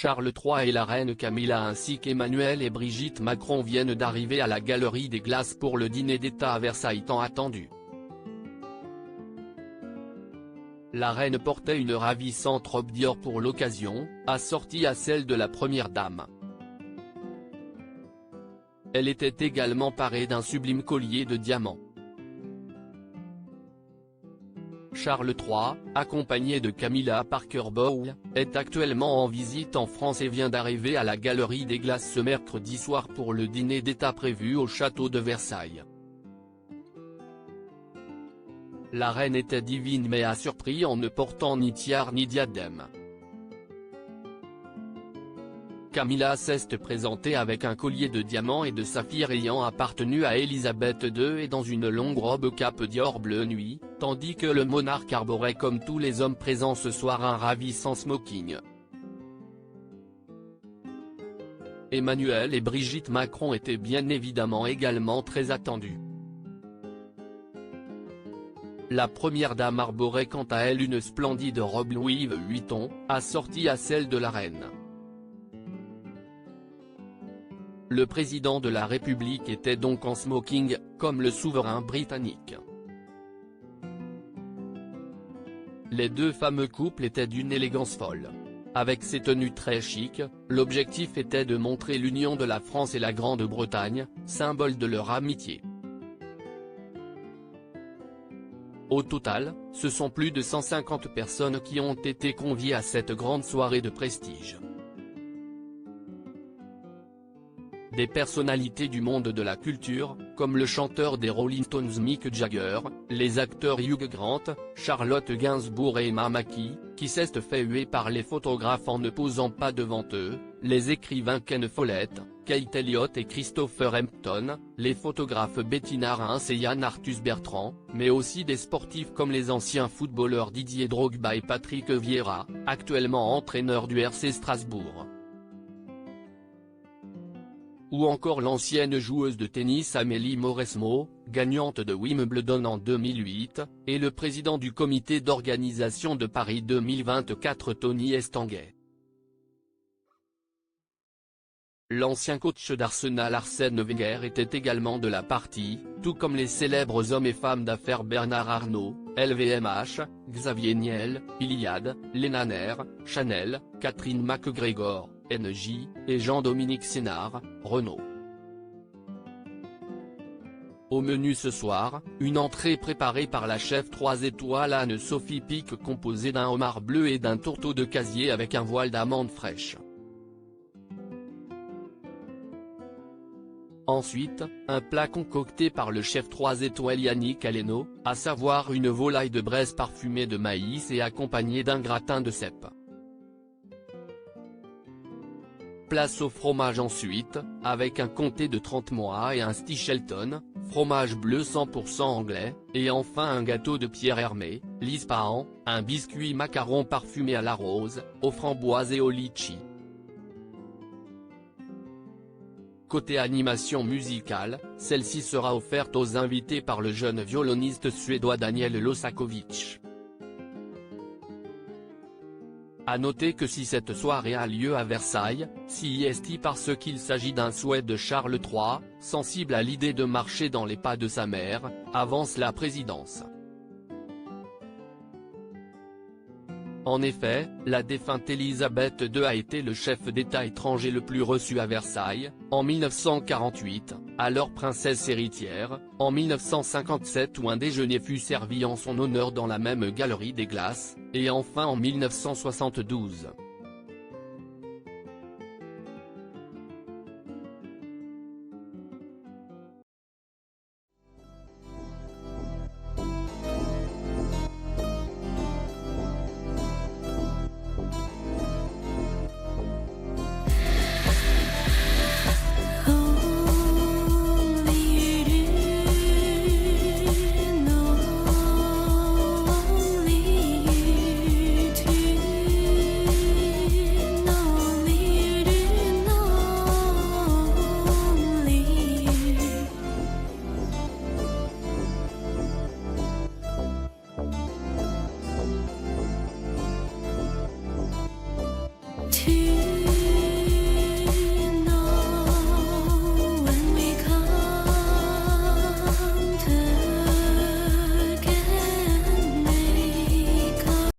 Charles III et la reine Camilla ainsi qu'Emmanuel et Brigitte Macron viennent d'arriver à la Galerie des Glaces pour le dîner d'État à Versailles tant attendu. La reine portait une ravissante robe Dior pour l'occasion, assortie à celle de la première dame. Elle était également parée d'un sublime collier de diamants. Charles III, accompagné de Camilla Parker Bowles, est actuellement en visite en France et vient d'arriver à la Galerie des Glaces ce mercredi soir pour le dîner d'État prévu au château de Versailles. La reine était divine mais a surpris en ne portant ni tiare ni diadème. Camilla s'est présentée avec un collier de diamants et de saphirs ayant appartenu à Élisabeth II et dans une longue robe cape Dior bleu nuit, tandis que le monarque arborait comme tous les hommes présents ce soir un ravissant smoking. Emmanuel et Brigitte Macron étaient bien évidemment également très attendus. La première dame arborait quant à elle une splendide robe Louis Vuitton, assortie à celle de la reine. Le président de la République était donc en smoking, comme le souverain britannique. Les deux fameux couples étaient d'une élégance folle. Avec ces tenues très chic, l'objectif était de montrer l'union de la France et la Grande-Bretagne, symbole de leur amitié. Au total, ce sont plus de 150 personnes qui ont été conviées à cette grande soirée de prestige. Des personnalités du monde de la culture, comme le chanteur des Rolling Stones Mick Jagger, les acteurs Hugh Grant, Charlotte Gainsbourg et Emma Mackey, qui s'est fait huer par les photographes en ne posant pas devant eux, les écrivains Ken Follett, Kate Elliott et Christopher Hampton, les photographes Bettina Reims et Yann Arthus Bertrand, mais aussi des sportifs comme les anciens footballeurs Didier Drogba et Patrick Vieira, actuellement entraîneur du RC Strasbourg. Ou encore l'ancienne joueuse de tennis Amélie Mauresmo, gagnante de Wimbledon en 2008, et le président du comité d'organisation de Paris 2024 Tony Estanguet. L'ancien coach d'Arsenal Arsène Wenger était également de la partie, tout comme les célèbres hommes et femmes d'affaires Bernard Arnault, LVMH, Xavier Niel, Iliad, Lena Nair, Chanel, Catherine McGregor, NJ, et Jean-Dominique Sénard, Renault. Au menu ce soir, une entrée préparée par la chef 3 étoiles Anne-Sophie Pic composée d'un homard bleu et d'un tourteau de casier avec un voile d'amandes fraîches. Ensuite, un plat concocté par le chef 3 étoiles Yannick Aleno, à savoir une volaille de Bresse parfumée de maïs et accompagnée d'un gratin de cèpe. Place au fromage ensuite, avec un comté de 30 mois et un Stichelton, fromage bleu 100% anglais, et enfin un gâteau de Pierre Hermé, l'Ispahan, un biscuit macaron parfumé à la rose, aux framboises et au litchi. Côté animation musicale, celle-ci sera offerte aux invités par le jeune violoniste suédois Daniel Losakovic. À noter que si cette soirée a lieu à Versailles, c'est parce qu'il s'agit d'un souhait de Charles III, sensible à l'idée de marcher dans les pas de sa mère, avance la présidence. En effet, la défunte Élisabeth II a été le chef d'État étranger le plus reçu à Versailles, en 1948, alors princesse héritière, en 1957 où un déjeuner fut servi en son honneur dans la même Galerie des Glaces, et enfin en 1972. To